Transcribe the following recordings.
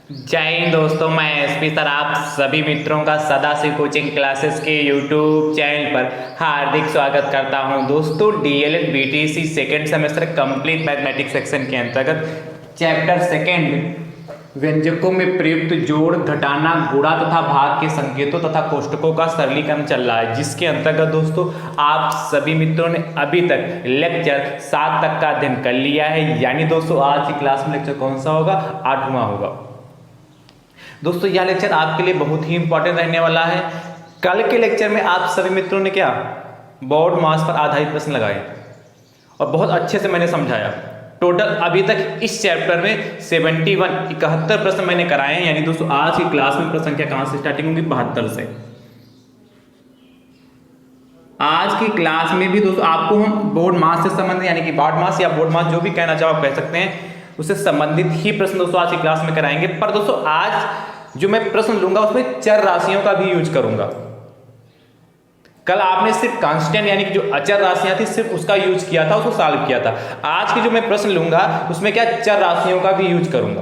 जय हिंद दोस्तों, मैं एसपी सर आप सभी मित्रों का सदाशिव कोचिंग क्लासेस के यूट्यूब चैनल पर हार्दिक स्वागत करता हूं। दोस्तों DElEd BTC second semester complete mathematics section के अंतर्गत चैप्टर सेकेंड व्यंजकों में प्रयुक्त जोड़, घटाना, गुणा तथा भाग के संकेतों तथा कोष्ठकों का सरलीकरण चल रहा है, जिसके अंतर्गत दोस्तों आप सभी मित्रों ने अभी तक लेक्चर 7 तक का अध्ययन कर लिया है। यानी दोस्तों आज की क्लास में लेक्चर कौन सा होगा? 8वां होगा। दोस्तों यह लेक्चर आपके लिए बहुत ही इंपॉर्टेंट रहने वाला है। कल के लेक्चर में आप सभी मित्रों ने क्या बोर्ड मास पर आधारित प्रश्न लगाए और बहुत अच्छे से मैंने समझाया। टोटल अभी तक इस चैप्टर में 71 प्रश्न मैंने कराए हैं। यानी दोस्तों आज की क्लास में प्रश्न संख्या कहां से स्टार्टिंग होगी? 72 से। आज की क्लास में भी दोस्तों आपको हम बोर्ड मास से संबंधित यानी कि बोर्ड मास या बोर्ड मास जो भी कहना चाहो आप कह सकते हैं, उससे संबंधित ही प्रश्न दोस्तों आज की क्लास में कराएंगे। पर दोस्तों आज जो मैं प्रश्न लूंगा उसमें चर राशियों का भी यूज करूंगा। कल आपने सिर्फ कांस्टेंट यानी कि जो अचर राशियां थी सिर्फ उसका यूज किया था, उसको सॉल्व किया था। आज के जो मैं प्रश्न लूंगा उसमें क्या चर राशियों का भी यूज करूंगा।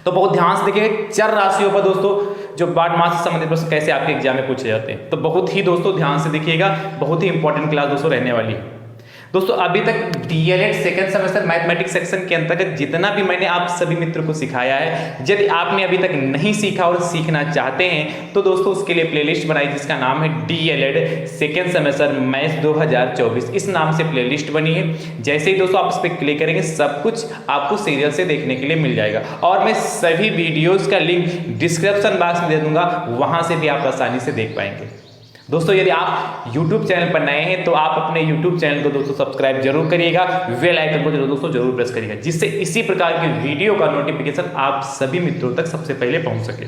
तो बहुत ध्यान से देखिए चर राशियों पर दोस्तों जो बोर्ड मास से संबंधित प्रश्न कैसे आपके एग्जाम में पूछे जाते हैं, तो बहुत ही दोस्तों ध्यान से देखिएगा। बहुत ही इंपॉर्टेंट क्लास दोस्तों रहने वाली है। दोस्तों अभी तक DElEd second semester mathematics section के अंतर्गत जितना भी मैंने आप सभी मित्रों को सिखाया है, यदि आपने अभी तक नहीं सीखा और सीखना चाहते हैं तो दोस्तों उसके लिए प्लेलिस्ट बनाई जिसका नाम है डीएलएड सेकेंड सेमेस्टर मैथ्स 2024। इस नाम से प्लेलिस्ट बनी है। जैसे ही दोस्तों आप इस पर क्लिक करेंगे सब कुछ आपको सीरियल से देखने के लिए मिल जाएगा और मैं सभी वीडियोज का लिंक डिस्क्रिप्शन बॉक्स में दे दूंगा, वहां से भी आप आसानी से देख पाएंगे। दोस्तों यदि आप YouTube चैनल पर नए हैं तो आप अपने YouTube चैनल को दोस्तों सब्सक्राइब जरूर करिएगा, बेल आइकन को दोस्तों जरूर प्रेस करिएगा, जिससे इसी प्रकार की वीडियो का नोटिफिकेशन आप सभी मित्रों तक सबसे पहले पहुंच सके।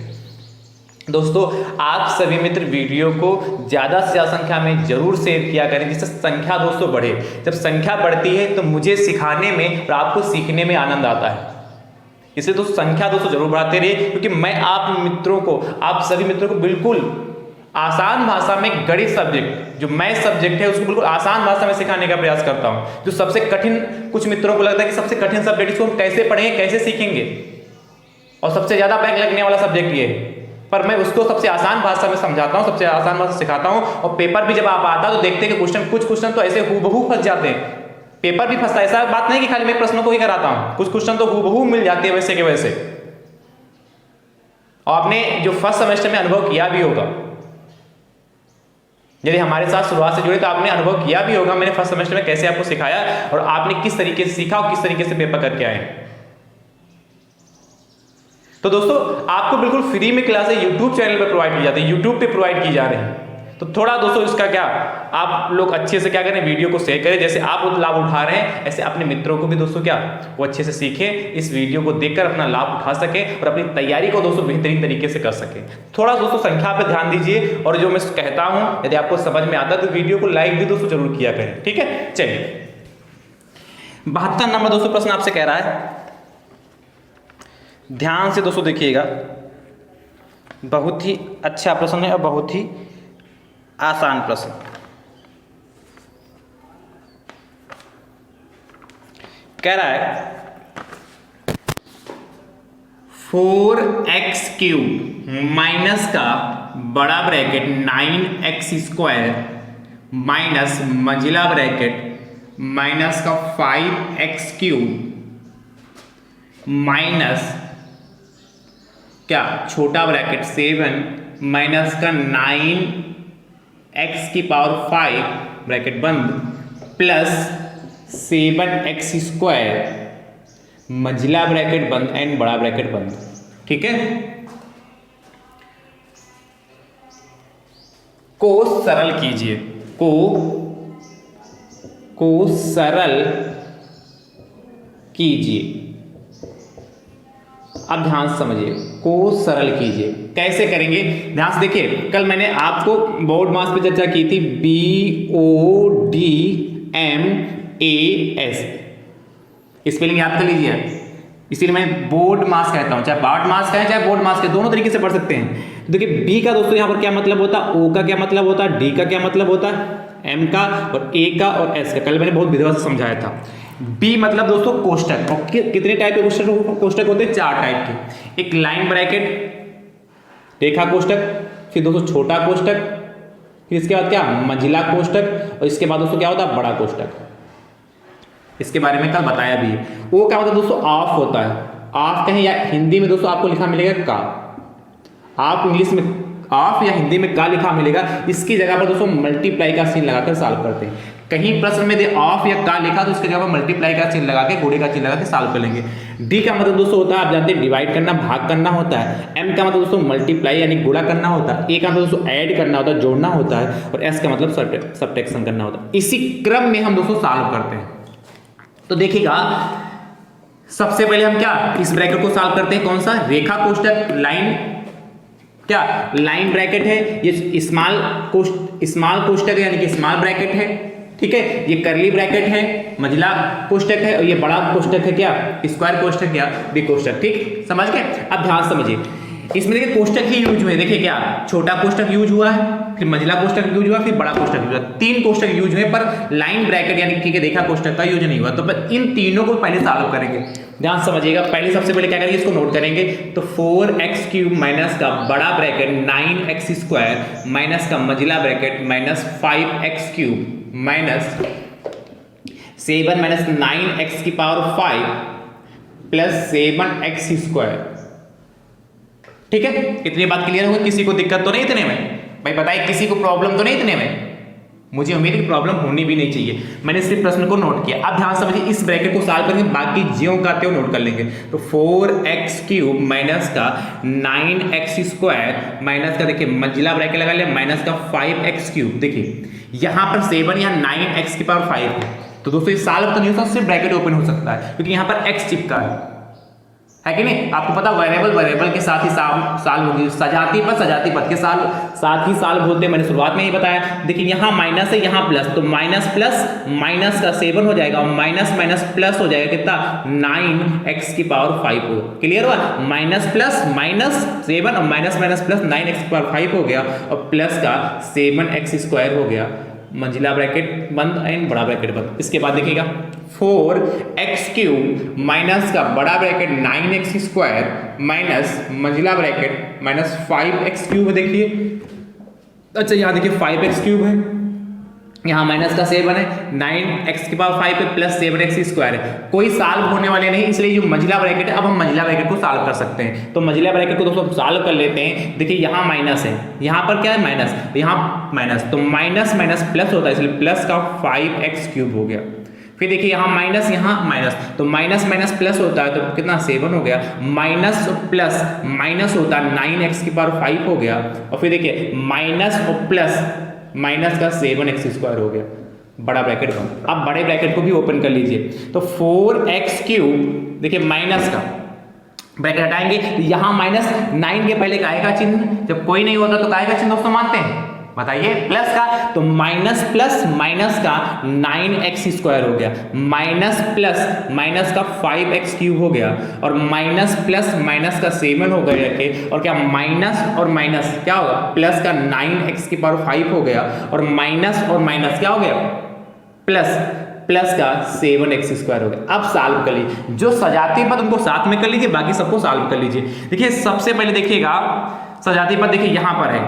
दोस्तों आप सभी मित्र वीडियो को ज़्यादा से ज़्यादा संख्या में जरूर शेयर किया करें, जिससे संख्या दोस्तों बढ़े। जब संख्या बढ़ती है तो मुझे सिखाने में और आपको सीखने में आनंद आता है। इसलिए दोस्तों संख्या दोस्तों जरूर बढ़ाते रहिए, क्योंकि मैं आप मित्रों को, आप सभी मित्रों को बिल्कुल आसान भाषा में गणित सब्जेक्ट जो मैथ सब्जेक्ट है उसको बिल्कुल आसान भाषा में सिखाने का प्रयास करता हूं। जो सबसे कठिन, कुछ मित्रों को लगता है कि सबसे कठिन सब्जेक्ट इसको हम कैसे पढ़ेंगे, कैसे सीखेंगे, और सबसे ज्यादा बैंक लगने वाला सब्जेक्ट ये है, पर मैं उसको सबसे आसान भाषा में समझाता हूं, सबसे आसान भाषा सिखाता हूं। और पेपर भी जब आप आता तो देखते हैं कि क्वेश्चन, कुछ क्वेश्चन तो ऐसे हूबहू फंस जाते हैं। पेपर भी फंसता है, ऐसा बात नहीं कि खाली मैं प्रश्नों को ही कराता हूं, कुछ क्वेश्चन तो हूबहू मिल जाते हैं वैसे के वैसे। और आपने जो फर्स्ट सेमेस्टर में अनुभव किया भी होगा, यदि हमारे साथ शुरुआत से जुड़े तो आपने अनुभव किया भी होगा मैंने फर्स्ट सेमेस्टर में कैसे आपको सिखाया और आपने किस तरीके से सीखा और किस तरीके से पेपर करके आए। तो दोस्तों आपको बिल्कुल फ्री में क्लासें YouTube चैनल पर प्रोवाइड की जाती है, YouTube पे प्रोवाइड की जा रही है। तो थोड़ा दोस्तों इसका क्या आप लोग अच्छे से क्या करें, वीडियो को शेयर करें। जैसे आप लाभ उठा रहे हैं ऐसे अपने मित्रों को भी दोस्तों क्या वो अच्छे से सीखें, इस वीडियो को देखकर अपना लाभ उठा सकें और अपनी तैयारी को दोस्तों बेहतरीन तरीके से कर सकें। थोड़ा दोस्तों संख्या पर ध्यान दीजिए और जो मैं कहता हूं यदि आपको समझ में आता है तो वीडियो को लाइक भी दोस्तों जरूर किया करें। ठीक है, चलिए 72 नंबर दोस्तों प्रश्न आपसे कह रहा है, ध्यान से दोस्तों देखिएगा। बहुत ही अच्छा प्रश्न है और बहुत ही आसान प्रश्न। कह रहा है 4x³ माइनस का बड़ा ब्रैकेट 9x² माइनस मंझला ब्रैकेट माइनस का 5x³ माइनस क्या छोटा ब्रैकेट 7 माइनस का 9x⁵ ब्रैकेट बंद प्लस 7x² मंझला ब्रैकेट बंद एंड बड़ा ब्रैकेट बंद। ठीक है, को सरल कीजिए, को सरल कीजिए। अब ध्यान से समझिए, को सरल कीजिए कैसे करेंगे, ध्यान से देखिए। कल मैंने आपको बोर्ड मास पे चर्चा की थी, BODMAS स्पेलिंग याद कर लीजिए। इसीलिए मैं बोर्ड मास कहता हूं, चाहे बोर्ड मास कहें चाहे बोर्ड मास के, दोनों तरीके से पढ़ सकते हैं। तो देखिए बी का दोस्तों यहां पर क्या मतलब होता है, ओ का क्या मतलब होता है, डी का क्या मतलब होता है, एम का और ए का और एस का, कल मैंने बहुत विधिवत से समझाया था। बी मतलब दोस्तों कोष्टक। और कितने टाइप के कोष्टक होते हैं? 4 टाइप के। एक लाइन ब्रैकेट, रेखा कोष्टक, फिर दोस्तों छोटा कोष्टक, फिर इसके बाद क्या मंझला कोष्टक, और इसके बाद दोस्तों क्या होता है बड़ा कोष्टक। इसके बारे में कल बताया भी है। वो क्या होता है दोस्तों? ऑफ होता है। ऑफ कहें या हिंदी में दोस्तों आपको लिखा मिलेगा का। आप इंग्लिश में ऑफ या हिंदी में का लिखा मिलेगा, इसकी जगह पर दोस्तों मल्टीप्लाई का सीन लगाकर सॉल्व करते हैं। कहीं प्रश्न में दे ऑफ या का लिखा तो इसकी जगह पर मल्टीप्लाई का चिन्ह लगा के, गुणे का चिन्ह लगा के सॉल्व कर लेंगे। डी का मतलब दोस्तों होता है, आप जानते हैं डिवाइड करना, भाग करना होता है। एम का मतलब दोस्तों मल्टीप्लाई यानी गुणा करना होता है। ए का मतलब दोस्तों ऐड करना होता है, जोड़ना होता है। और एस का मतलब सब्ट्रैक्शन करना होता है। इसी क्रम में हम दोस्तों सॉल्व करते हैं। तो देखिएगा सबसे पहले हम क्या इस ब्रैकेट को सॉल्व करते हैं। कौन सा? रेखा कोष्टक, लाइन, क्या लाइन ब्रैकेट है। ये स्मॉल कोष्टक यानी कि स्मॉल ब्रैकेट है, ठीक है। ये करली ब्रैकेट है, मंझला कोष्टक है, और ये बड़ा कोष्टक है क्या स्क्वायर कोष्टक या बी कोष्टक। ठीक समझ गए? अब ध्यान समझिए, इसमें देखिए कोष्टक ही यूज हुए। देखिए क्या छोटा कोष्टक यूज हुआ है, फिर मंझला कोष्टक यूज हुआ, फिर बड़ा कोष्टक यूज हुआ। 3 कोष्टक यूज हुए, पर लाइन ब्रैकेट यानी कि रेखा कोष्टक का यूज नहीं हुआ। तो इन तीनों को पहले सॉल्व करेंगे। ध्यान समझिएगा, पहले सबसे पहले क्या करेंगे, इसको नोट करेंगे। तो 4x³ माइनस का बड़ा ब्रैकेट 9x² माइनस का मंझला bracket minus 5x³ minus 7 minus 9x⁵ plus 7x²। ठीक है, इतनी बात क्लियर होगी? किसी को दिक्कत तो नहीं इतने में? भाई बताइए, किसी को प्रॉब्लम तो नहीं इतने में? मुझे उम्मीद है कि प्रॉब्लम होनी भी नहीं चाहिए। मैंने सिर्फ प्रश्न को नोट किया। अब ध्यान समझिए, इस ब्रैकेट को सॉल्व करके बाकी ज्यों का त्यों नोट कर लेंगे। तो 4x³ माइनस का 9x² माइनस का देखिए मंझला ब्रैकेट लगा लिया माइनस का 5x³। देखिए यहां पर 7 या 9x⁵ है। तो दोस्तों ये सॉल्व तो नहीं हो सकता, सिर्फ ब्रैकेट ओपन हो सकता है, क्योंकि यहां पर x चिपका है कि नहीं? आपको पता वेरिएबल के साथ ही सॉल्व होगी। सजाती पद के साथ ही सॉल्व होते हैं। मैंने शुरुआत में ही बताया। देखिए यहाँ माइनस है, यहाँ प्लस, तो माइनस प्लस माइनस का 7 हो जाएगा, और माइनस माइनस प्लस हो जाएगा कितना 9x⁵ हो। क्लियर हुआ? माइनस प्लस माइनस 7 और माइनस माइनस प्लस 9x⁵ हो गया, और प्लस का 7x² हो गया। मंझला ब्रैकेट बंद एंड बड़ा ब्रैकेट बंद। इसके बाद देखिएगा 4x³ माइनस का बड़ा ब्रैकेट 9x² माइनस मंझला ब्रैकेट माइनस 5x³ है। देखिए अच्छा यहाँ देखिए 5x³ है, यहाँ माइनस का 7 है, 9x⁵ पे प्लस 7x² है। कोई सॉल्व होने वाले नहीं, इसलिए जो मंझला ब्रैकेट है, अब हम मंझला ब्रैकेट को सॉल्व कर सकते हैं। तो मंझला ब्रैकेट को दोस्तों सॉल्व कर लेते हैं। देखिए यहाँ माइनस है, यहाँ पर क्या है माइनस, यहाँ माइनस, तो माइनस माइनस प्लस होता है, इसलिए प्लस का 5x³ हो गया। फिर देखिए यहाँ माइनस, यहाँ माइनस, तो माइनस माइनस प्लस होता है, तो कितना 7 हो गया। माइनस प्लस माइनस होता है 9x⁵ हो गया। और फिर देखिए माइनस और प्लस माइनस का 7x² हो गया। बड़ा ब्रैकेट बंद। अब बड़े ब्रैकेट को भी ओपन कर लीजिए। तो 4x³ देखिए माइनस का ब्रैकेट हटाएंगे, तो यहाँ माइनस 9 के पहले काय का चिन्ह, जब कोई नहीं होता तो काय का चिन्ह दोस्तों मानते हैं, बताइए प्लस का। तो माइनस प्लस माइनस का 9x² हो गया, माइनस प्लस माइनस का 5x³ हो गया, और माइनस प्लस माइनस का 7 हो गया के, और क्या माइनस और माइनस क्या होगा, प्लस का 9x⁵ हो गया, और माइनस और माइनस क्या हो गया, प्लस का 7x² हो गया। अब सॉल्व कर लीजिए, जो सजाती पद उनको साथ में कर लीजिए, बाकी सबको सॉल्व कर लीजिए। देखिए सबसे पहले देखिएगा सजाती पद, देखिए यहाँ पर है,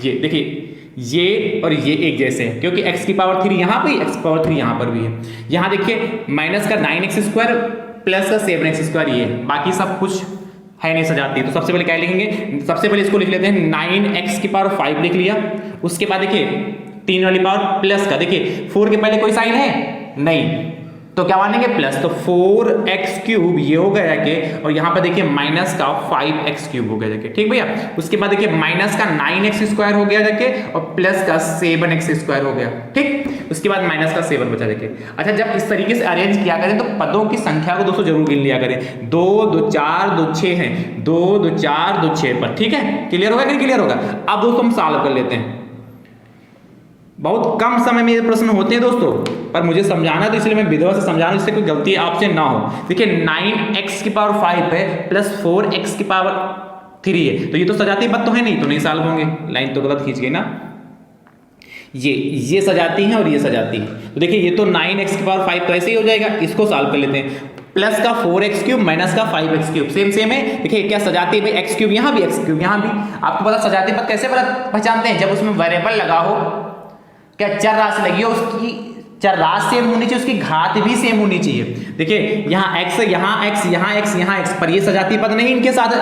ये देखिए ये और ये एक जैसे हैं, क्योंकि x⁵ यहाँ पे x⁵ यहाँ पर भी है। यहाँ देखिए माइनस का 9x² प्लस का 7x², ये बाकी सब कुछ है नहीं सजाती। तो सबसे पहले क्या लिखेंगे, सबसे पहले इसको लिख लेते हैं 9x⁵ लिख लिया। उसके बाद देखिए 3 वाली पावर प्लस का, देखिए 4 के पहले कोई साइन है नहीं, तो क्या मानेंगे प्लस, तो 4x³ ये हो गया के, और यहाँ पर देखिए माइनस का 5x³ हो गया जाके। ठीक भैया, उसके बाद देखिए माइनस का 9x² हो गया जाके, और प्लस का 7x² हो गया। ठीक, उसके बाद माइनस का 7 बचा जाके। अच्छा, जब इस तरीके से अरेंज किया करें तो पदों की संख्या को दोस्तों जरूर गिन लिया करें। 2 2 4 2 6 है, 2 2 4 2 6 पर। ठीक है, क्लियर होगा कि क्लियर होगा? अब दोस्तों हम सॉल्व कर लेते हैं। बहुत कम समय में ये प्रश्न होते हैं दोस्तों, पर मुझे समझाना तो इसलिए मैं विधवा से समझा रहा हूं, इससे कोई गलती आपसे ना हो। देखिए 9x⁵ है प्लस 4x⁵ है, तो ये तो सजाती पद तो है नहीं, तो नहीं सॉल्व होंगे, लाइन तो गलत खींच गई ना। ये सजाती हैं और ये सजाती हैं। तो देखिए ये तो 9x की पावर 5 तो ऐसे ही हो जाएगा, इसको सॉल्व कर लेते हैं। प्लस का 4x क्यूब माइनस का 5x क्यूब सेम है। देखिए क्या सजाती है भाई, x क्यूब यहाँ भी, x क्यूब यहाँ भी। आपको पता सजाती पर कैसे पहचानते हैं, जब उसमें वेरिएबल लगा हो, क्या चर राशि लगी हो, उसकी चर राशि सेम होनी चाहिए, उसकी घात भी सेम होनी चाहिए। देखिए यहाँ x, यहाँ x, यहाँ x, यहाँ x, पर ये सजाती पद नहीं इनके साथ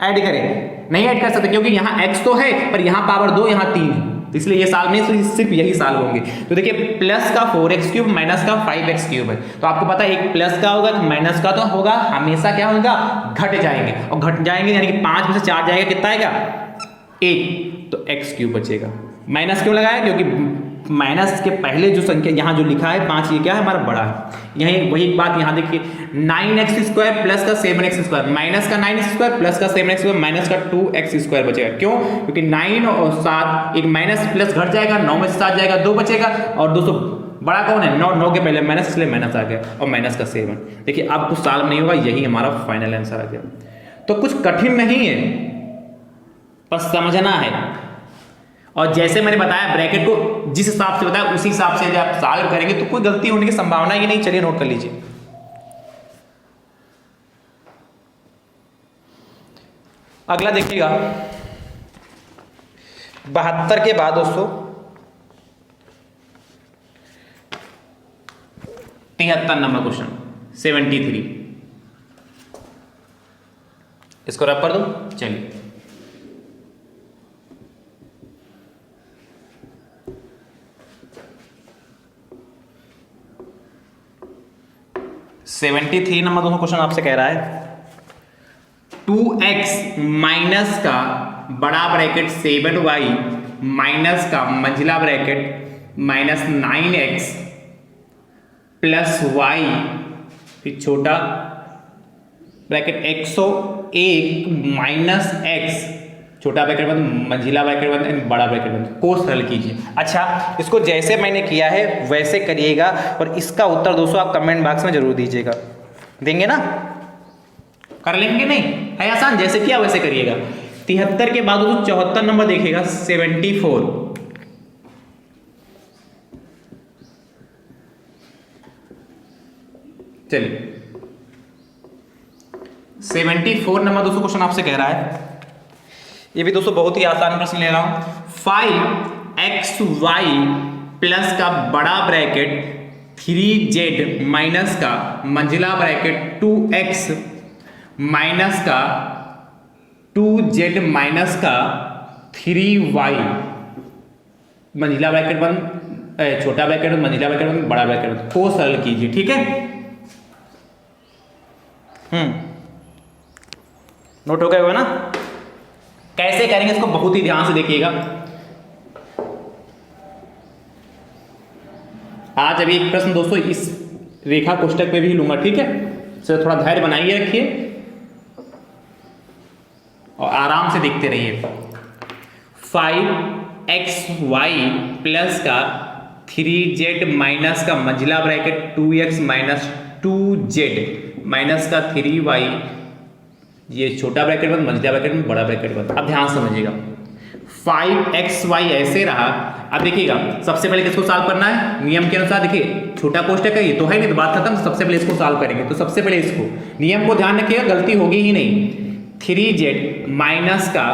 ऐड करें, नहीं ऐड कर सकते क्योंकि यहाँ x तो है पर यहाँ पावर 2 यहाँ 3 है, तो इसलिए ये सॉल्व नहीं, सिर्फ यही सॉल्व होंगे। तो देखिए प्लस का 4x क्यूब माइनस का 5x क्यूब है, तो आपको पता है एक प्लस का होगा माइनस का तो होगा, हमेशा क्या होगा, घट जाएंगे, और घट जाएंगे यानी कि 5 में से 4 जाएगा, कितना आएगा 1, तो x क्यूब बचेगा। माइनस क्यों लगाया, क्योंकि माइनस के पहले जो संख्या यहाँ जो लिखा है 5, ये क्या है हमारा बड़ा है। यही वही बात यहाँ देखिए 9x स्क्वायर प्लस का 7x स्क्वायर, माइनस का 9x स्क्वायर प्लस का 7x स्क्वायर माइनस का 2x स्क्वायर बचेगा। क्यों, क्योंकि 9 और 7 एक माइनस प्लस घट जाएगा, 9 में से 7 जाएगा 2 बचेगा, और दोस्तों बड़ा कौन है 9 के पहले माइनस, इसलिए माइनस आ गया, और माइनस का 7। देखिए अब कुछ सॉल्व नहीं होगा, यही हमारा फाइनल आंसर आ गया। तो कुछ कठिन नहीं है, बस समझना है। और जैसे मैंने बताया ब्रैकेट को जिस हिसाब से बताया उसी हिसाब से यदि आप सॉल्व करेंगे तो कोई गलती होने की संभावना ही नहीं। चलिए नोट कर लीजिए। अगला देखिएगा 72 के बाद दोस्तों 73 नंबर क्वेश्चन 73, इसको रब कर दो। चलिए 73 नंबर दोस्तों क्वेश्चन आपसे कह रहा है 2x माइनस का बड़ा ब्रैकेट 7y माइनस का मंझला bracket minus 9x plus y फिर छोटा ब्रैकेट 101 माइनस x छोटा ब्रैकेट बंद मंझला ब्रैकेट बंद बड़ा ब्रैकेट बंद को सरल कीजिए। अच्छा इसको जैसे मैंने किया है वैसे करिएगा, और इसका उत्तर दोस्तों आप कमेंट बॉक्स में जरूर दीजिएगा। देंगे ना, कर लेंगे, नहीं है आसान, जैसे किया वैसे करिएगा। 73 के बाद दोस्तों 74 नंबर देखिएगा 74। चलिए 74 नंबर दोस्तों क्वेश्चन आपसे कह रहा है, ये भी दोस्तों बहुत ही आसान प्रश्न ले रहा हूं। 5xy प्लस का बड़ा ब्रैकेट 3z माइनस का मंझला ब्रैकेट 2x माइनस का 2z माइनस का 3y मंझला ब्रैकेट बंद छोटा ब्रैकेट बंद मंझला ब्रैकेट बंद बड़ा ब्रैकेट बंद को सरल कीजिए। ठीक है, नोट हो गया होगा ना। कैसे करेंगे इसको बहुत ही ध्यान से देखिएगा। आज अभी एक प्रश्न दोस्तों इस रेखा कोष्टक पे भी लूंगा, ठीक है, तो थोड़ा धैर्य बनाइए रखिए और आराम से देखते रहिए। 5xy प्लस का 3z माइनस का मंझला bracket 2x minus 2z minus का 3y, ये छोटा ब्रैकेट बंद मंझला ब्रैकेट बंद बड़ा ब्रैकेट बंद। अब ध्यान समझिएगा 5xy ऐसे रहा। अब देखिएगा सबसे पहले किसको सॉल्व करना है, नियम के अनुसार। देखिए छोटा कोष्टक है, ये तो है नहीं, तो बात खत्म। सबसे पहले इसको सॉल्व करेंगे, तो सबसे पहले इसको नियम को ध्यान रखिएगा, गलती होगी ही नहीं। 3z माइनस का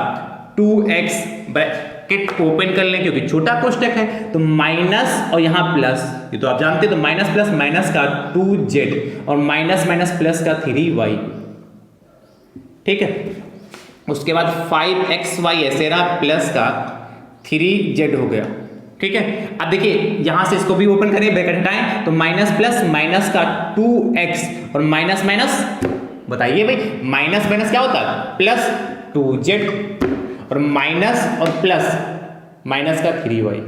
2x ब्रैकेट ओपन कर लें क्योंकि छोटा कोष्टक है, तो माइनस और यहाँ प्लस, ये तो आप जानते हैं, तो माइनस प्लस माइनस का 2z और माइनस माइनस प्लस का 3y। ठीक है, उसके बाद 5xy ऐसे रहा प्लस का 3z हो गया। ठीक है, अब देखिए यहां से इसको भी ओपन करें, ब्रैकेट हटाएं, तो माइनस प्लस माइनस का 2x और माइनस माइनस, बताइए भाई माइनस माइनस क्या होता है, प्लस 2z और माइनस और प्लस माइनस का 3y।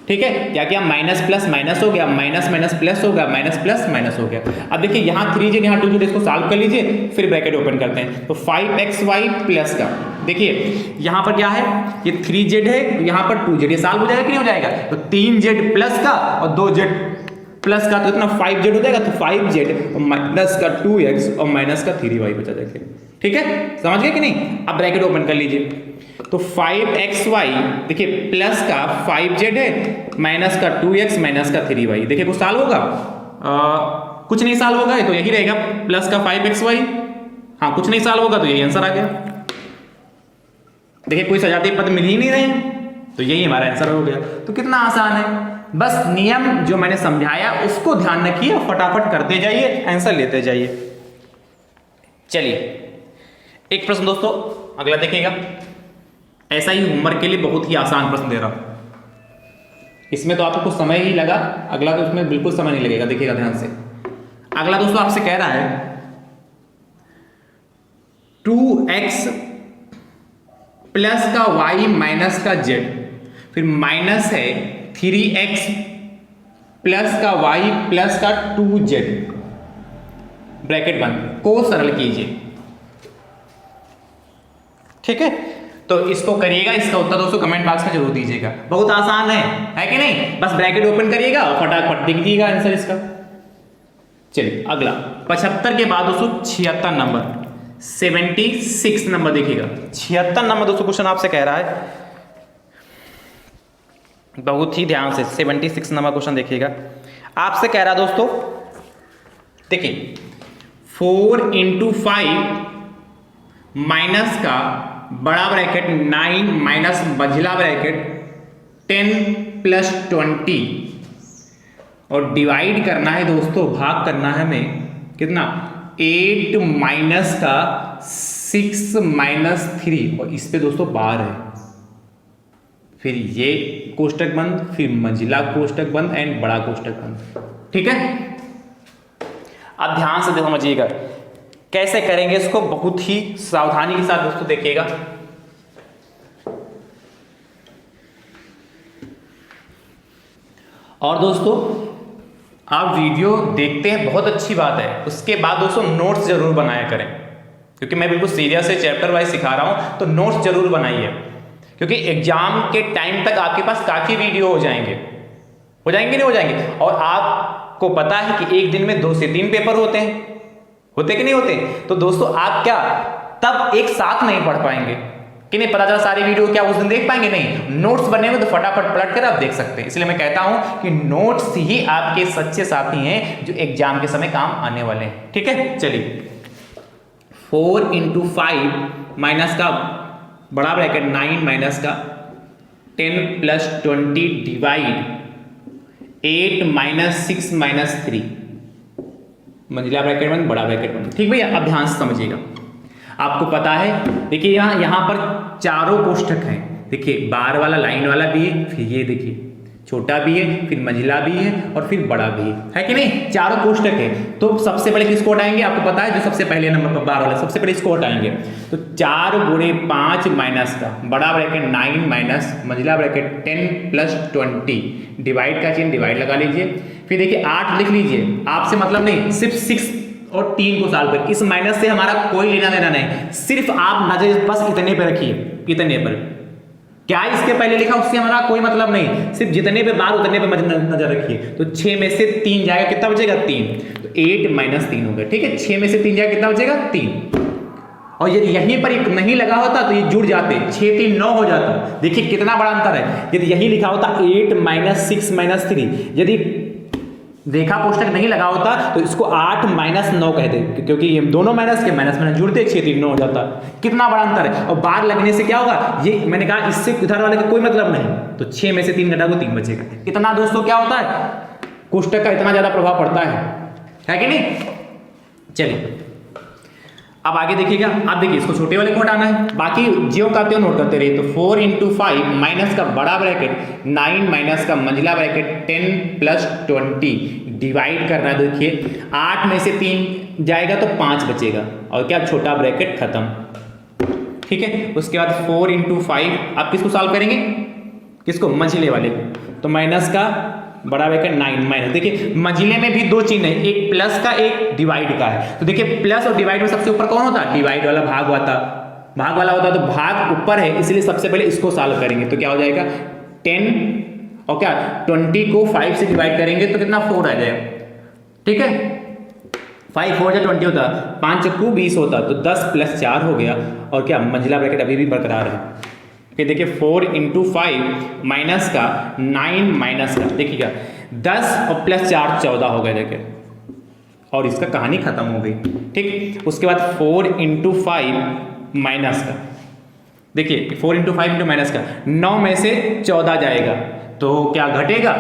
ठीक है, क्या किया, माइनस प्लस माइनस हो गया, माइनस माइनस प्लस हो गया, माइनस प्लस माइनस हो गया। अब देखिए यहाँ 3z यहाँ 2z, इसको सॉल्व कर लीजिए, फिर ब्रैकेट ओपन करते हैं। तो 5xy प्लस का, देखिए यहाँ पर क्या है, ये 3z है, यहाँ पर 2z, ये सॉल्व हो जाएगा कि नहीं हो जाएगा, तो 3z प्लस का और 2z प्लस का तो इतना 5z हो जाएगा, तो 5z और माइनस का 2x और माइनस का 3y बचा जाएगा। ठीक है, समझ गए कि नहीं? अब ब्रैकेट ओपन कर लीजिए, तो 5xy देखिए प्लस का 5z है माइनस का 2x माइनस का 3y, देखिए कुछ साल होगा कुछ नहीं साल होगा, तो यही रहेगा प्लस का 5xy। हाँ कुछ नहीं साल होगा तो यही आंसर आ गया। देखिए कोई सजातीय पद मिल ही नहीं रहे, तो यही हमारा आंसर हो गया। तो कितना आसान है, बस नियम जो मैंने समझाया उसको ध्यान रखिए और फटाफट करते जाइए, आंसर लेते जाइए। चलिए एक प्रश्न दोस्तों अगला देखिएगा, ऐसा ही होमवर्क के लिए बहुत ही आसान प्रश्न दे रहा हूं, इसमें तो आपको कुछ समय ही लगा, अगला तो उसमें बिल्कुल समय नहीं लगेगा। देखिएगा ध्यान से, अगला दोस्तों आपसे कह रहा है 2x प्लस का y माइनस का z, फिर माइनस है 3x प्लस का y प्लस का 2z, ब्रैकेट बंद, को सरल कीजिए। ठीक है, तो इसको करिएगा, इसका उत्तर दोस्तों कमेंट बॉक्स में जरूर दीजिएगा। बहुत आसान है कि नहीं? बस ब्रैकेट ओपन करिएगा और फटाफट लिख दीजिएगा आंसर इसका। चलिए अगला 75 के बाद दोस्तों 76 नंबर, 76 नंबर देखिएगा। 76 नंबर दोस्तों क्वेश्चन आपसे कह रहा है, बहुत ही ध्यान से 76 नंबर क्वेश्चन देखिएगा। आपसे कह रहा है दोस्तों, देखिए 4 × 5 माइनस का बड़ा ब्रैकेट 9 माइनस मझिला ब्रैकेट 10 प्लस 20 और डिवाइड करना है दोस्तों, भाग करना है हमें कितना 8 माइनस का 6 माइनस 3 और इस पे दोस्तों बार है, फिर ये कोष्टक बंद, फिर मंझिला कोष्टक बंद एंड बड़ा कोष्टक बंद। ठीक है, अब ध्यान से समझिएगा कैसे करेंगे इसको, बहुत ही सावधानी के साथ दोस्तों देखिएगा। और दोस्तों आप वीडियो देखते हैं बहुत अच्छी बात है, उसके बाद दोस्तों नोट्स जरूर बनाया करें, क्योंकि मैं बिल्कुल सीरियस है चैप्टर वाइज सिखा रहा हूं, तो नोट्स जरूर बनाइए, क्योंकि एग्जाम के टाइम तक आपके पास काफी वीडियो हो जाएंगे नहीं हो जाएंगे। और आपको पता है कि एक दिन में 2 से 3 पेपर होते कि नहीं होते, तो दोस्तों आप क्या तब एक साथ नहीं पढ़ पाएंगे कि नहीं, पता चला सारी वीडियो क्या उस दिन देख पाएंगे नहीं, नोट्स बने हुए तो फटाफट पलट कर आप देख सकते हैं। इसलिए मैं कहता हूं कि नोट्स ही आपके सच्चे साथी हैं जो एग्जाम के समय काम आने वाले हैं। ठीक है, चलिए 4 × 5 माइनस का बड़ा ब्रैकेट 9 माइनस का 10 प्लस 20 डिवाइड 8 माइनस 6 माइनस 3, मंझिला ब्रैकेट बंद बड़ा ब्रैकेट बंद। ठीक भैया, अब ध्यान से समझिएगा। आपको पता है देखिए यहाँ पर चारों कोष्ठक हैं, देखिए बार वाला लाइन वाला भी है, फिर ये देखिए छोटा भी है, फिर मंझिला भी है और फिर बड़ा भी है कि नहीं, चारों कोष्ठक है। तो सबसे पहले किसको हटाएंगे, आपको पता है जो सबसे पहले नंबर पर बार वाला, सबसे पहले इसको हटाएंगे। तो 4 × 5 माइनस का बड़ा ब्रैकेट 9 माइनस मंझिला ब्रैकेट 10 प्लस 20 डिवाइड का चिन्ह डिवाइड लगा लीजिए, फिर देखिए 8 लिख लीजिए, आपसे मतलब नहीं, सिर्फ 6 और 3 को सॉल्व कर, इस माइनस से हमारा कोई लेना देना नहीं, सिर्फ आप नजर बस इतने पे रखिए, इतने पर, क्या इसके पहले लिखा उससे हमारा कोई मतलब नहीं, सिर्फ जितने पे बार उतने पे नजर रखिए। तो 6 में से 3 जाएगा, कितना बचेगा 3, तो 8 माइनस 3 हो गया। ठीक है, 6 में से 3 जाएगा, कितना बचेगा 3, और यदि यहीं पर एक नहीं लगा होता तो ये जुड़ जाते, 6 3 9 हो जाता। देखिए कितना बड़ा अंतर है, यदि यही लिखा होता 8 माइनस 6 माइनस 3, यदि रेखा कोष्टक नहीं लगा होता तो इसको 8 माइनस 9 कहते, क्योंकि ये दोनों माइनस के माइनस में जुड़ते 6 3 9 हो जाता। कितना बड़ा अंतर है, और बार लगने से क्या होगा, ये मैंने कहा इससे इधर वाले का कोई मतलब नहीं, तो 6 में से 3 घटा को 3 बचेगा। इतना दोस्तों क्या होता है, कोष्टक का इतना ज्यादा प्रभाव पड़ता है कि नहीं। चलिए अब आगे देखिएगा, आप देखिए इसको छोटे वाले को हटाना है, बाकी ज्यों का त्यों नोट करते रहिए। तो 4 × 5 माइनस का बड़ा ब्रैकेट 9 माइनस का मंझिला ब्रैकेट 10 प्लस 20 डिवाइड करना है। देखिए 8 में से 3 जाएगा तो 5 बचेगा, और क्या छोटा ब्रैकेट खत्म। ठीक है, उसके बाद 4 × 5 आप किसको सॉल्व करेंगे, किसको, मंझिले वाले को, तो माइनस का बड़ा ब्रैकेट 9 माइनस, देखिए मंझिले में भी 2 चिन्ह है, एक प्लस का एक डिवाइड का है। तो देखिए प्लस और डिवाइड में सबसे ऊपर कौन होता है, डिवाइड वाला भाग वाला होता है, तो भाग ऊपर है, इसलिए सबसे पहले इसको सॉल्व करेंगे। तो क्या हो जाएगा 10 और क्या 20 को 5 से डिवाइड करेंगे तो कितना 4 आ जाएगा, ठीक है। 5 4 या 20 होता, 5 चक्कू 20 होता, तो 10 + 4 हो गया। और क्या मंजिला ब्रैकेट अभी भी बरकरार है। फिर देखिए 4 × 5 माइनस का 9 माइनस का, देखिएगा 10 और +4 14 हो गया, देखिए, और इसका कहानी खत्म हो गई, ठीक। उसके बाद 4 × 5 माइनस का, देखिए 4 × 5 × माइनस का 9 में से 14 जाएगा तो क्या घटेगा,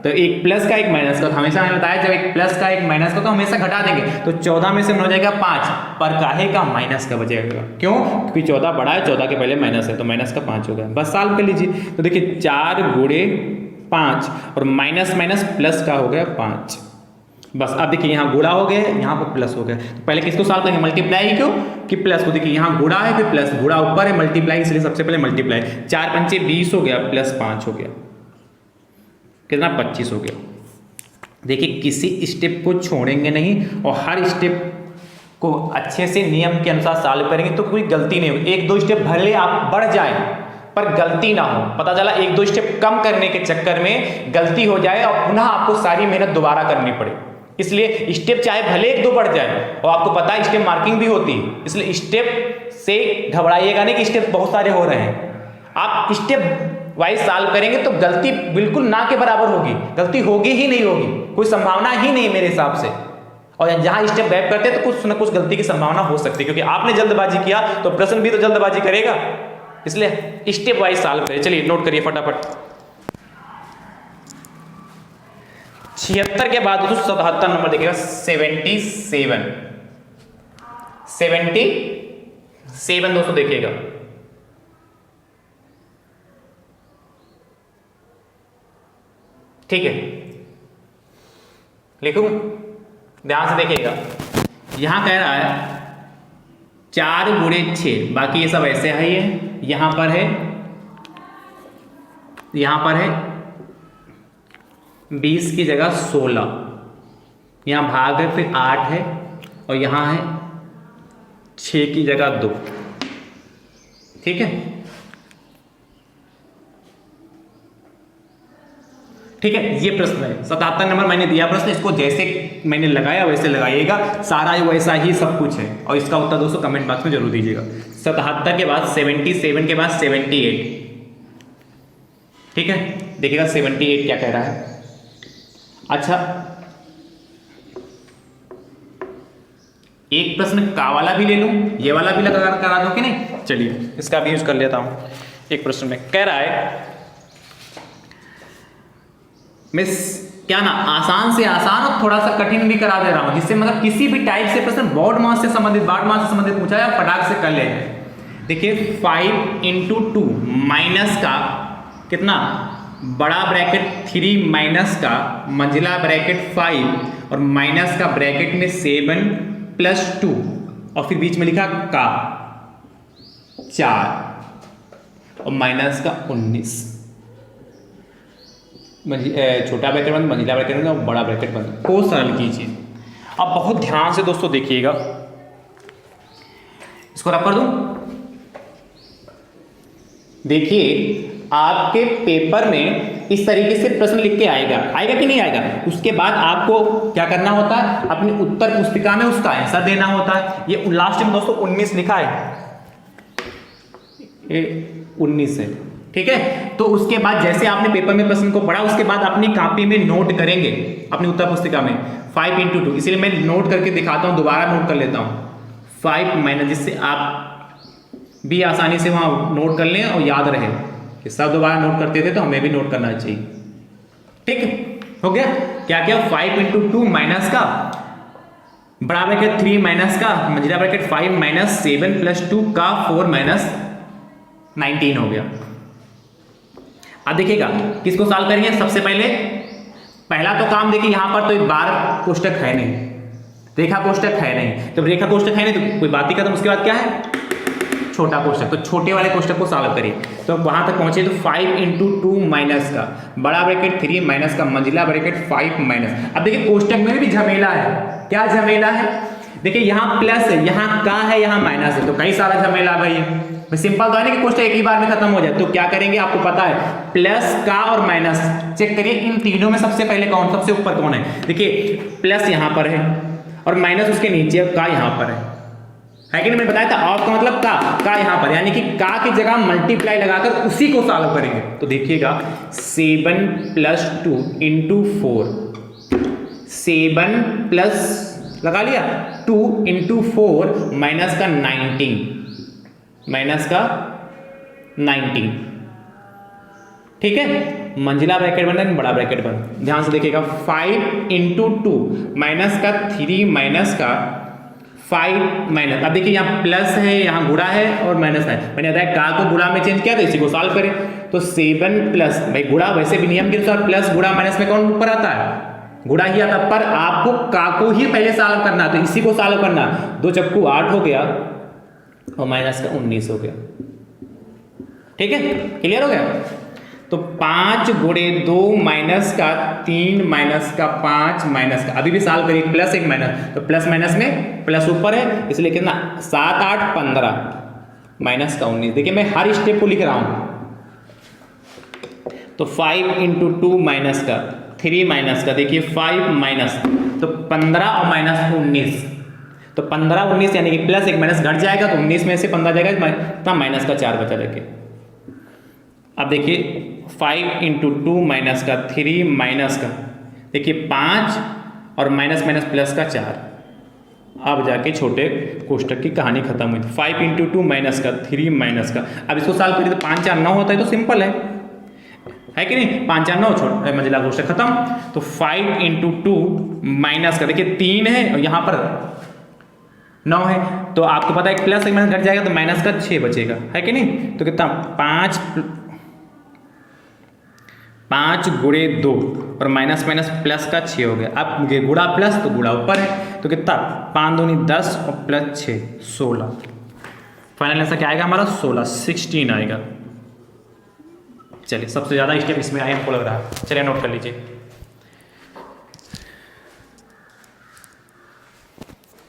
तो एक प्लस का एक माइनस का, तो हमेशा हमें बताया जब एक प्लस का एक माइनस का तो हमेशा घटा देंगे, तो 14 में से हो जाएगा 5, पर काहे का माइनस का बचेगा, क्यों, क्योंकि 14 बड़ा है, 14 के पहले माइनस है, तो माइनस का 5 हो गया। बस सॉल्व कर लीजिए, तो देखिए 4 × 5 और माइनस माइनस प्लस का हो गया 5। बस अब देखिए यहाँ गुणा हो गया, यहाँ पर प्लस हो गया, तो पहले किसको सॉल्व करेंगे, मल्टीप्लाई क्यों कि प्लस को, देखिए यहाँ गुणा है फिर प्लस, गुणा ऊपर है मल्टीप्लाई, इसलिए सबसे पहले मल्टीप्लाई, 4 × 5 = 20 हो गया, +5 हो गया, कितना 25 हो गया। देखिए किसी स्टेप को छोड़ेंगे नहीं और हर स्टेप को अच्छे से नियम के अनुसार सॉल्व करेंगे तो कोई गलती नहीं होगी। 1 2 स्टेप भले आप बढ़ जाए पर गलती ना हो, पता चला 1 2 स्टेप कम करने के चक्कर में गलती हो जाए और पुनः आपको सारी मेहनत दोबारा करनी पड़े, इसलिए स्टेप चाहे भले 1 2 बढ़ जाए, और आपको पता है स्टेप मार्किंग भी होती है, इसलिए स्टेप से घबराइएगा नहीं कि स्टेप बहुत सारे हो रहे हैं। आप स्टेप वाइज सॉल्व करेंगे तो गलती बिल्कुल ना के बराबर होगी, गलती होगी ही नहीं होगी, कोई संभावना ही नहीं मेरे हिसाब से। और जहां स्टेप गैप करते हैं तो कुछ ना कुछ गलती की संभावना हो सकती है, क्योंकि आपने जल्दबाजी किया तो प्रश्न भी तो जल्दबाजी करेगा, इसलिए स्टेप वाइज सॉल्व करिए। चलिए नोट करिए फटाफट। 76 के बाद 77 नंबर देखिएगा, 77 दोस्तों देखिएगा, ठीक है, लिखूं, ध्यान से देखिएगा। यहां कह रहा है 4 × 6, बाकी ये सब ऐसे है, यहां पर है 20 की जगह 16, यहां भाग है, फिर 8 है, और यहां है 6 की जगह 2, ठीक है, ठीक है। ये प्रश्न है 77 नंबर मैंने दिया प्रश्न, इसको जैसे मैंने लगाया वैसे लगाइएगा, सारा वैसा ही सब कुछ है, और इसका उत्तर दोस्तों कमेंट बॉक्स में जरूर दीजिएगा। 77 के बाद 77 के बाद 78, ठीक है, देखिएगा 78 क्या कह रहा है। अच्छा, एक प्रश्न का वाला भी ले लूं, ये वाला भी लगा करा दूं कि नहीं, चलिए इसका भी यूज कर लेता हूं। एक प्रश्न में कह रहा है मैं क्या ना आसान से आसान और थोड़ा सा कठिन भी करा दे रहा हूं, जिससे मतलब किसी भी टाइप से प्रश्न बोर्ड मार्क्स से संबंधित पूछा या फटाक से कर ले। देखिए 5 × 2 माइनस का कितना, बड़ा ब्रैकेट 3 माइनस का मंजिला ब्रैकेट 5 और माइनस का ब्रैकेट में 7 + 2 और फिर बीच में लिखा का 4 और माइनस का 19, छोटा ब्रैकेट बंद, मंजिला ब्रैकेट बंद और बड़ा ब्रैकेट बंद को सरल कीजिए। अब बहुत ध्यान से दोस्तों देखिएगा, इसको रब कर दूं। देखिए आपके पेपर में इस तरीके से प्रश्न लिख के आएगा कि नहीं आएगा, उसके बाद आपको क्या करना होता है, अपनी उत्तर पुस्तिका में उसका आंसर देना होता है। ये लास्ट में दोस्तों 19 लिखा है, ये 19 है, ठीक है। तो उसके बाद जैसे आपने पेपर में प्रश्न को पढ़ा, उसके बाद अपनी कॉपी में नोट करेंगे, अपनी उत्तर पुस्तिका में 5 × 2, इसलिए मैं नोट करके दिखाता हूं, दोबारा नोट कर लेता हूं 5 माइनस, जिससे आप भी आसानी से वहां नोट कर लें और याद रहे कि सब दोबारा नोट करते थे तो हमें भी नोट करना चाहिए, ठीक हो गया। क्या क्या 5 × 2 माइनस का बड़ा ब्रैकेट 3 माइनस का मंजिला ब्रैकेट 5 माइनस 7 + 2 का 4 माइनस 19 हो गया। अब देखिएगा किसको सॉल्व करेंगे। सबसे पहला तो काम देखिए, यहां पर तो बार कोष्टक है नहीं, रेखा कोष्टक है नहीं, जब रेखा कोष्टक है नहीं तो कोई बात ही खत्म। उसके बाद क्या है, छोटा कोष्टक, तो छोटे वाले कोष्टक को सॉल्व करिए। तो वहां तक पहुंचे तो 5 × 2 माइनस का बड़ा ब्रैकेट 3 माइनस का मंजिला ब्रैकेट 5 माइनस। अब देखिए कोष्टक में भी झमेला है, क्या झमेला है, देखिए यहाँ प्लस है, यहाँ का है, यहाँ माइनस है, तो कई सारा झमेला भाई सिंपल तो है ना कि क्वेश्चन एक ही बार में खत्म हो जाए, तो क्या करेंगे आपको पता है, प्लस का और माइनस चेक करिए इन तीनों में सबसे पहले कौन, सबसे ऊपर कौन है। देखिए प्लस यहां पर है और माइनस उसके नीचे, का यहां पर है कि नहीं, मैंने बताया था ऑफ का मतलब का यहां पर, यानी कि का की जगह मल्टीप्लाई लगाकर उसी को सॉल्व करेंगे। तो देखिएगा 7 + 2 × 4, 7 प्लस लगा लिया 2 × 4 माइनस का 19, माइनस का 19, ठीक है। मंजिला ब्रैकेट बन रहा है, बड़ा ब्रैकेट बन, ध्यान से देखिएगा 5 × 2 माइनस का 3 माइनस का 5 माइनस, अब देखिए यहाँ प्लस है, यहाँ गुणा है और माइनस है, मैंने बताया का को गुणा में चेंज किया तो इसी को सॉल्व करें। तो 7 प्लस, भाई गुणा वैसे भी नियम के अनुसार प्लस गुणा माइनस में कौन ऊपर आता है, गुणा ही आता, पर आपको का को ही पहले सॉल्व करना, तो इसी को सॉल्व करना। 2 चक्कू 8 हो गया और माइनस का 19 हो गया, ठीक है, क्लियर हो गया। तो 5 × 2 माइनस का 3 माइनस का 5 माइनस का, अभी भी सॉल्व करिए, प्लस एक माइनस, तो प्लस माइनस में प्लस ऊपर है, इसलिए कितना 7 8 15 माइनस का 19। देखिए मैं हर स्टेप को लिख रहा हूं। तो 5 × 2 माइनस का 3 माइनस का, देखिए 5 माइनस, तो 15 और माइनस 19, तो 15 19 यानी कि प्लस एक माइनस घट जाएगा, तो 19 में से 15 जाएगा, तब माइनस का 4 बचा। देखिए अब देखिए 5 × 2 माइनस का 3 माइनस का, देखिए 5 और माइनस माइनस प्लस का 4, अब जाके छोटे कोष्टक की कहानी खत्म हुई। 5 × 2 माइनस का 3 माइनस का, अब इसको सॉल्व करिए तो 5 4 9 होता है, तो सिंपल है कि नहीं, 5 4 9 छोटे मंजिला कोष्टक खत्म। तो 5 × 2 माइनस का, देखिए 3 है और यहाँ पर 9 है, तो आपको पता है प्लस एक माइनस घट जाएगा तो माइनस का 6 बचेगा, है कि नहीं। तो कितना 5 × 2 और माइनस माइनस प्लस का 6 हो गया। अब ये गुणा प्लस तो गुणा ऊपर है, तो कितना 5 दूनी 10 और प्लस 6 16, फाइनल आंसर क्या आएगा हमारा 16 आएगा। चलिए सबसे ज़्यादा स्टेप इसमें आए हमको लग रहा है, चलिए नोट कर लीजिए,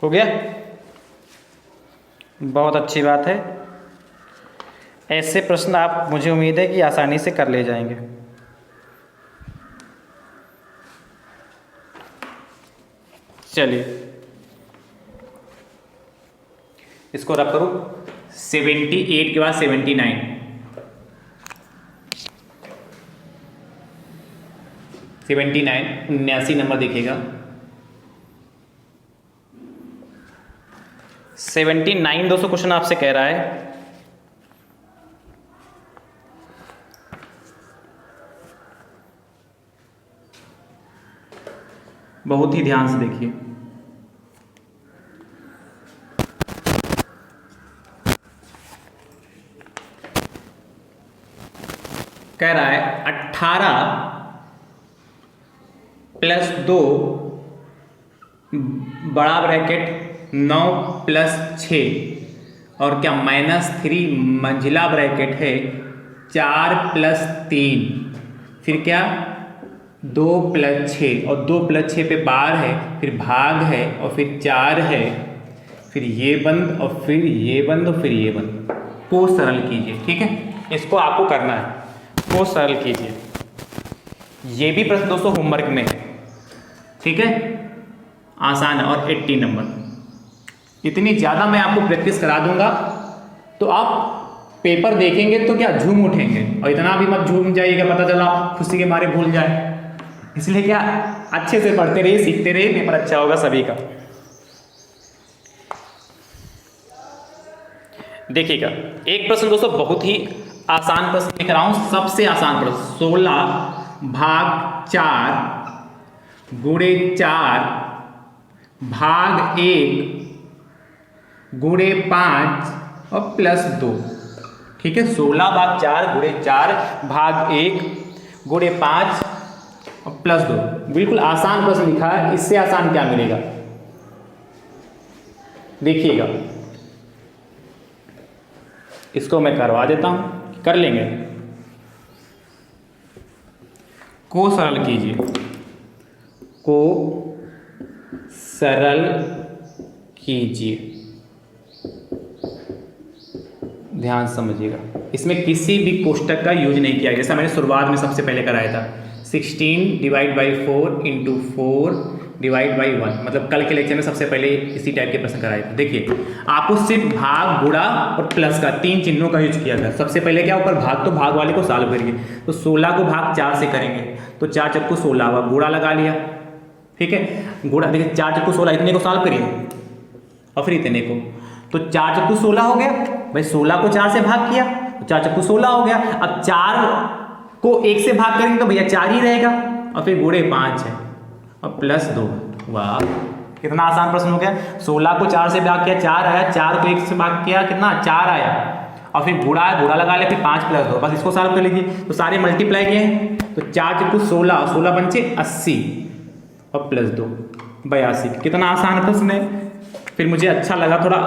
हो गया, बहुत अच्छी बात है। ऐसे प्रश्न आप, मुझे उम्मीद है कि आसानी से कर ले जाएंगे। चलिए इसको रब करो, 78 के बाद 79, 79 नंबर देखिएगा, 79 दोस्तों क्वेश्चन आपसे कह रहा है बहुत ही ध्यान से देखिए, कह रहा है 18 + 2 बड़ा ब्रैकेट 9 + 6 और क्या -3 मंजिला ब्रैकेट है 4 + 3, फिर क्या 2 + 6 और 2 + 6 पे बार है, फिर भाग है और फिर 4 है, फिर ये बंद और फिर ये बंद और फिर ये बंद, को सरल कीजिए, ठीक है, इसको आपको करना है, को सरल कीजिए। ये भी प्रश्न दोस्तों होमवर्क में है, ठीक है, आसान है और 80 नंबर। इतनी ज़्यादा मैं आपको प्रैक्टिस करा दूंगा तो आप पेपर देखेंगे तो क्या झूम उठेंगे, और इतना भी मत झूम जाइएगा पता चला खुशी के मारे भूल जाए। इसलिए क्या अच्छे से पढ़ते रहिए, सीखते रहिए, पेपर अच्छा होगा सभी का। देखिएगा एक प्रश्न दोस्तों बहुत ही आसान प्रश्न लिख रहा हूं, सबसे आसान प्रश्न, 16 भाग 4 गुणे 4 भाग 1 गुणे 5 और प्लस 2, ठीक है, 16 भाग 4 गुणे 4 भाग 1 गुणे 5 और प्लस 2, बिल्कुल आसान प्रश्न लिखा है, इससे आसान क्या मिलेगा। देखिएगा इसको मैं करवा देता हूं, कर लेंगे, को सरल कीजिए, को सरल कीजिए। ध्यान समझिएगा, इसमें किसी भी कोष्टक का यूज नहीं किया, जैसा मैंने शुरुआत में सबसे पहले कराया था 16 divide by 4 into 4 divide by 1, मतलब कल के लेक्चर में सबसे पहले इसी टाइप के प्रश्न कराए थे। देखिए आपको सिर्फ भाग, गुणा और प्लस का 3 चिन्हों का यूज किया था। सबसे पहले क्या, ऊपर भाग, तो भाग वाले को सॉल्व करिए, तो 16 को भाग 4 से करेंगे तो 4 चक्कू 16 हुआ, गुणा लगा लिया, ठीक है, गुणा, देखिए 4 चक्कू 16, इतने को सॉल्व करिए और फिर इतने को, तो 4 चक्कू 16 हो गया भाई, 16 को 4 से भाग किया तो 4 चक्कू 16 हो गया। अब 4 को 1 से भाग करेंगे तो भैया 4 ही रहेगा, और फिर गुणे 5 है और प्लस 2। वाह कितना आसान प्रश्न हो गया। 16 को 4 से भाग किया 4 आया, 4 को 1 से भाग किया कितना 4 आया, और फिर गुणा लगा लिया, फिर 5 प्लस 2, बस इसको सॉल्व कर लीजिए, तो सारे मल्टीप्लाई किए हैं, तो 4 चक्कू 16, 16 पंचे 80 और प्लस 2 82। कितना आसान प्रश्न है। फिर मुझे अच्छा लगा, थोड़ा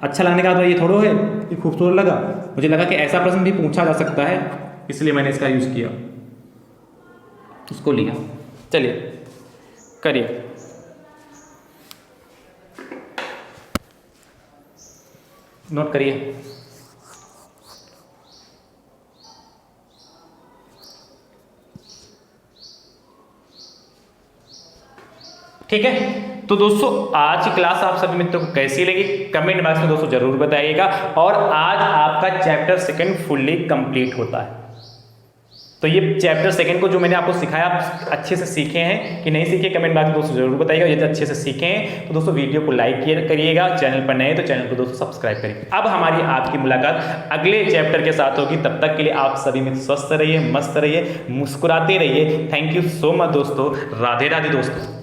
अच्छा लगने का तो ये थोड़ा है, ये खूबसूरत लगा, मुझे लगा कि ऐसा प्रश्न भी पूछा जा सकता है, इसलिए मैंने इसका यूज़ किया, उसको लिया। चलिए करिए। नोट करिए। ठीक है, तो दोस्तों आज की क्लास आप सभी मित्रों को कैसी लगी कमेंट बॉक्स में दोस्तों जरूर बताइएगा। और आज आपका चैप्टर 2 फुल्ली कंप्लीट होता है, तो ये चैप्टर 2 को जो मैंने आपको सिखाया आप अच्छे से सीखे हैं कि नहीं सीखे, कमेंट बॉक्स में दोस्तों जरूर बताइएगा। यदि अच्छे से सीखे हैं तो दोस्तों वीडियो को लाइक करिएगा, चैनल पर नए तो चैनल को दोस्तों सब्सक्राइब करिएगा। अब हमारी आपकी मुलाकात अगले चैप्टर के साथ होगी, तब तक के लिए आप सभी मित्र स्वस्थ रहिए, मस्त रहिए, मुस्कुराते रहिए। थैंक यू सो मच दोस्तों, राधे राधे दोस्तों।